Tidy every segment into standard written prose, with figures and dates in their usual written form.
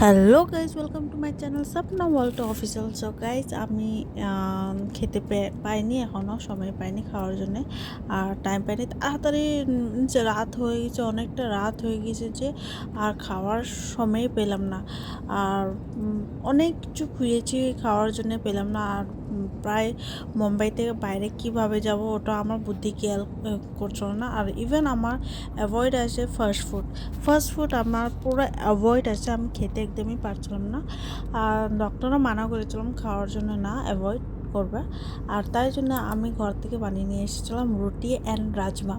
Hello guys, welcome to my channel Swapna world official. So guys, আমি খেতে পাইনি, এখনও সময় পাইনি খাওয়ার জন্যে, আর টাইম পাইনি তাড়াতাড়ি। যে রাত হয়ে গেছে, অনেকটা রাত হয়ে গেছে যে আর খাওয়ার সময় পেলাম না। আর অনেক কিছু খুঁজেছি খাওয়ার জন্য, পেলাম না। আর প্রায় মুম্বাই থেকে বাইরে কিভাবে যাব ওটা আমার বুদ্ধি খেয়াল করছিল না। আর ইভেন আমার অ্যাভয়েড আছে ফাস্ট ফুড আমার পুরো অ্যাভয়েড আছে, আমি খেতে একদমই পারছিলাম না। আর ডক্টরও মানা করেছিলাম খাওয়ার জন্য, না অ্যাভয়েড করবে। আর তাই জন্য আমি ঘর থেকে বানিয়ে নিয়ে এসেছিলাম রুটি অ্যান্ড রাজমা।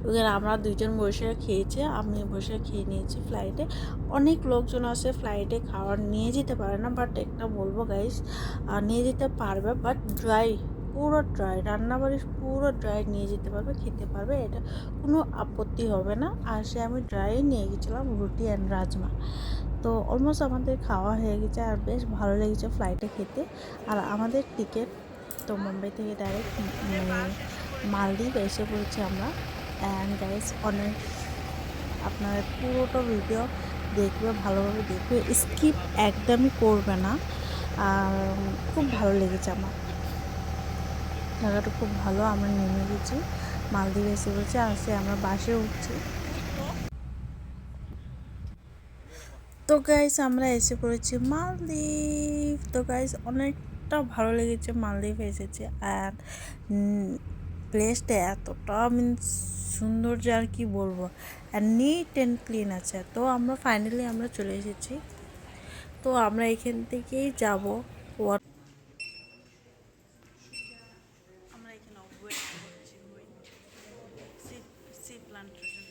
এবার আমরা দুইজন বসে খেয়েছি, আমি বসে খেয়ে নিয়েছি। ফ্লাইটে অনেক লোকজন আসে, ফ্লাইটে খাবার নিয়ে যেতে পারে না, বাট একটা বলবো গাইস, নিয়ে যেতে পারবে, বাট পুরো ড্রাই রান্নাবাড়ি পুরো ড্রাই নিয়ে যেতে পারবে, খেতে পারবে, এটা কোনো আপত্তি হবে না। আর সে আমি ড্রাই নিয়ে গেছিলাম রুটি অ্যান্ড রাজমা। তো অলমোস্ট আমাদের খাওয়া হয়ে গেছে, আর বেশ ভালো লেগেছে ফ্লাইটে খেতে। আর আমাদের টিকিট তো মুম্বাই থেকে ডাইরেক্ট মালদ্বীপ এসে পড়েছি আমরা। অ্যান্ড গাইস, অনেক আপনার পুরোটা ভিডিও দেখবে, ভালোভাবে দেখবে, স্কিপ একদমই করবে না। আর খুব ভালো লেগেছে আমার, জায়গাটা খুব ভালো। আমরা নেমে গেছি, মালদ্বীপ এসে পড়েছি, আসে আমরা বাসে উঠছি। তো গাইস, আমরা এসে পড়েছি মালদ্বীপ। তো গাইস, অনেকটা ভালো লেগেছে মালদ্বীপ এসেছে। অ্যান্ড প্লেসটা এতটা সুন্দর যে আর কি বলবো, অ্যান্ড নিট অ্যান্ড ক্লিন আছে। তো আমরা ফাইনালি চলে এসেছি। তো আমরা এখান থেকেই যাবো। আমরা এখানে ওয়েট করছি, সি প্ল্যান্টের জন্য।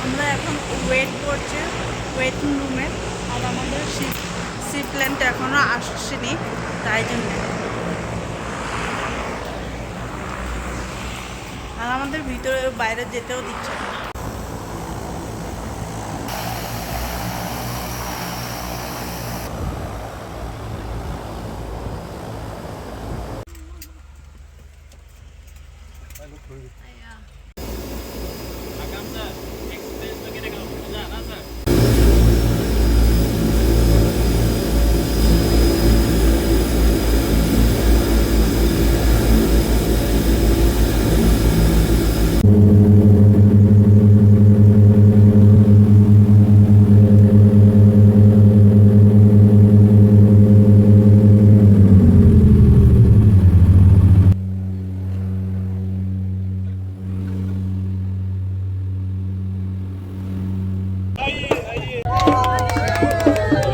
আমরা এখন ওয়েট করছি ওয়েটিং রুমে। আর আমাদের সি প্ল্যান্ট এখনও আসছেনি, তাই জন্য। আর আমাদের ভিতরে বাইরে যেতেও দিচ্ছে না।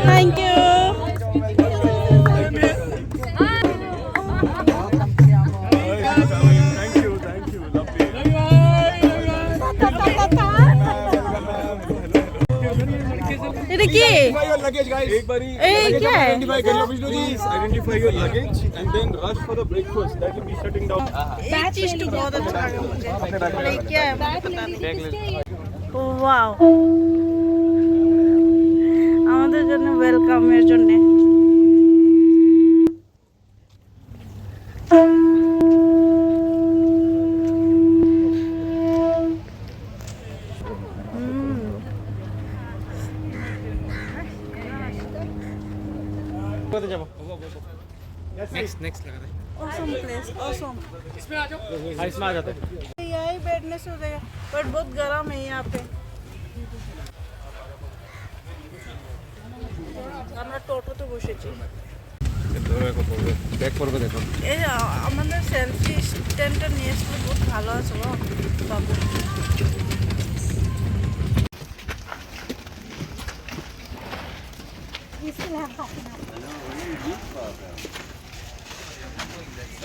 Thank you. এটা কি? Identify your luggage, guys. এই क्या है? Can you please do this? Identify your luggage and then rush for the breakfast. That will be shutting down. ये चीज तो बहुत अच्छा लगा मुझे। और ये क्या है मुझे पता नहीं। ওয়াও, আমাদের জন্য ওয়েলকামের জন্য। Next लगा दे. Awesome place, awesome. इसमें आ जाते हैं. यही बैठने से हो जाएगा, बट बहुत गर्म है यहाँ पे। আমরা টোটোতে বসেছি। ব্যাক করবে দেখো. এই আমাদের সেলফি স্ট্যান্ডটা নিয়ে আসলে বহুত ভালো আছে বাবু।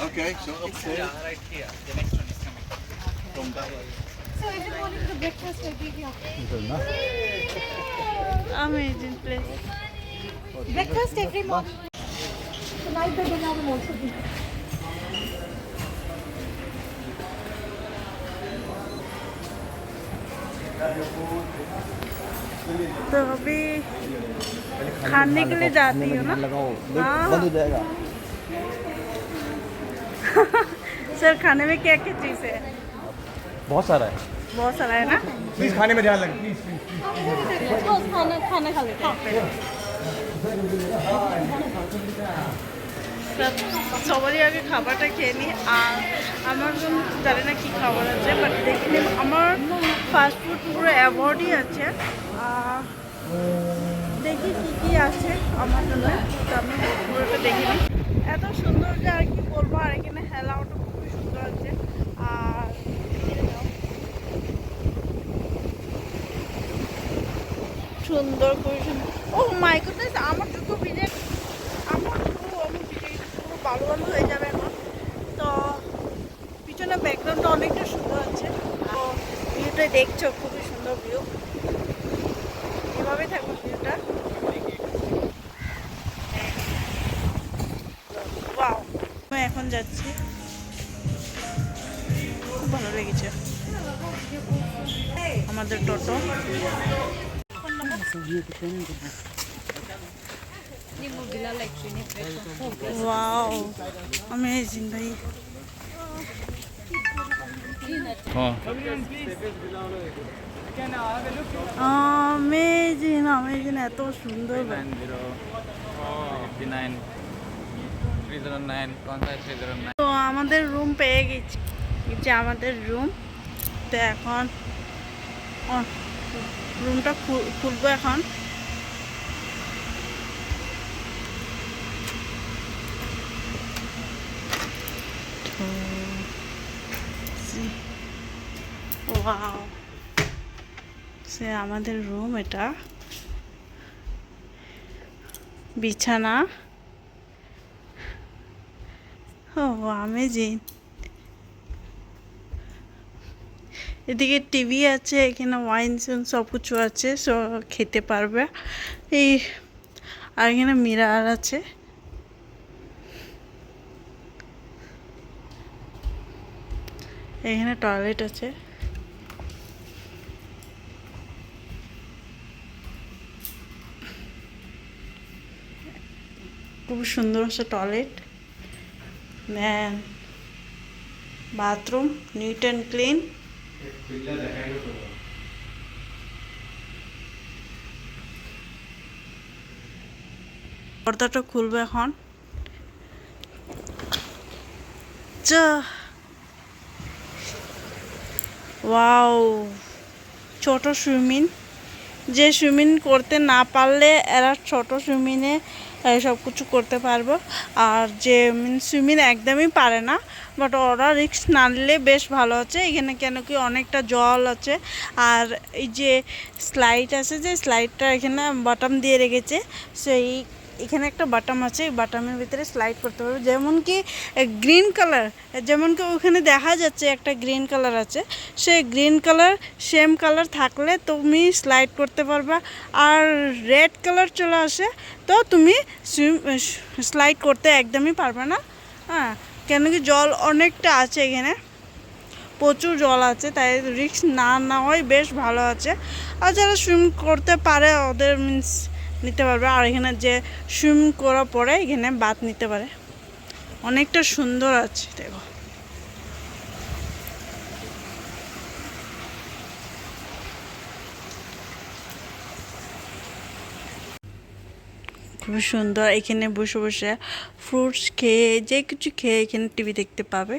Okay, so upstairs. Right here. The next one is coming. From that way. So every morning the breakfast will be here. Amazing place. Breakfast every morning. Tonight the dinner will also be here. तो अभी खाने के लिए जाती हो ना? हाँ। बंद हो जाएगा। सर, खाने में क्या क्या चीज़ है? बहुत सारा है। बहुत सारा है ना प्लीज खाने में ध्यान लगे प्लीज खाना खाना खा लेते हैं সবারই আগে খাবারটা খেয়ে নিই আর আমার জন্য জানি না কী খাবার আছে বাট দেখিনি আমার ফাস্টফুড পুরো অ্যাভয়েডই আছে দেখি কী কী আছে আমার জন্য তো আমি পুরোটা দেখিনি এত সুন্দর যে আর কি বলবো আর এখানে হেলাওটা খুবই সুন্দর আছে আর সুন্দর খুবই সুন্দর ও মাই গডনেস আমার জুতো ভিজে আমার পুরো বালু বালু হয়ে যাবে এখন তো পিছনে ব্যাকগ্রাউন্ডটা অনেকটা সুন্দর আছে তো ভিউটা দেখছো খুবই সুন্দর ভিউ এভাবেই থাকবে ভিউটা ওয়াও আমি এখন যাচ্ছি খুব ভালো লেগেছে আমাদের টোটো Wow, amazing, bhai. Amazing, amazing, এত সুন্দর ভাই। 59 309 309 তো আমাদের রুম পেয়ে গেছি এই যে আমাদের রুম তো এখন রুমটা খুলবো এখন ওয়াও সে আমাদের রুম এটা বিছানা ও আমেজিং এদিকে টিভি আছে এখানে ওয়াইন সব কিছু আছে সব খেতে পারবে এই আর এখানে মিরর আছে এখানে টয়লেট আছে খুব সুন্দর আছে toilet then bathroom neat and clean পর্দাটা খুলবে এখন ওয়াও ছোট সুইমিং যে সুইমিং করতে না পারলে এরা ছোট সুইমিংয়ে সব কিছু করতে পারবো আর যে সুইমিং একদমই পারে না বাট ওরা রিস্ক না নিলে বেশ ভালো আছে এখানে কেন কি অনেকটা জল আছে আর এই যে স্লাইড আছে যে স্লাইডটা এখানে বটম দিয়ে রেখেছে সেই এখানে একটা বাটাম আছে এই বাটামের ভিতরে স্লাইড করতে পারবে যেমন কি গ্রিন কালার যেমন কি ওখানে দেখা যাচ্ছে একটা গ্রিন কালার আছে সেই গ্রিন কালার সেম কালার থাকলে তুমি স্লাইড করতে পারবা আর রেড কালার চলে আসে তো তুমি স্লাইড করতে একদমই পারবে না হ্যাঁ কেন কি জল অনেকটা আছে এখানে প্রচুর জল আছে তাই রিস্ক না নেওয়াই বেশ ভালো আছে আর যারা সুইম করতে পারে ওদের মিন্স নিতে পারবে আর এখানে যে সুইম করার পরে এখানে বাথ নিতে পারে অনেকটা সুন্দর আছে দেখো খুব সুন্দর এখানে বসে বসে ফ্রুটস খেয়ে যে কিছু খেয়ে এখানে টিভি দেখতে পাবে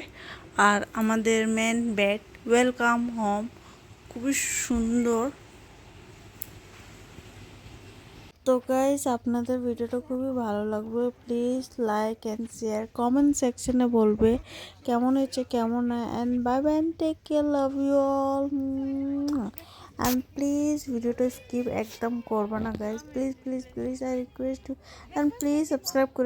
আর আমাদের মেন বেড ওয়েলকাম হোম খুবই সুন্দর তো গাইস আপনাদের ভিডিওটা খুবই ভালো লাগবে please like and share comment সেকশনে বলবে কেমন হয়েছে কেমন না and bye bye and take care love you all and please ভিডিওটা স্কিপ একদম করবে না guys please please please I request you and please subscribe করে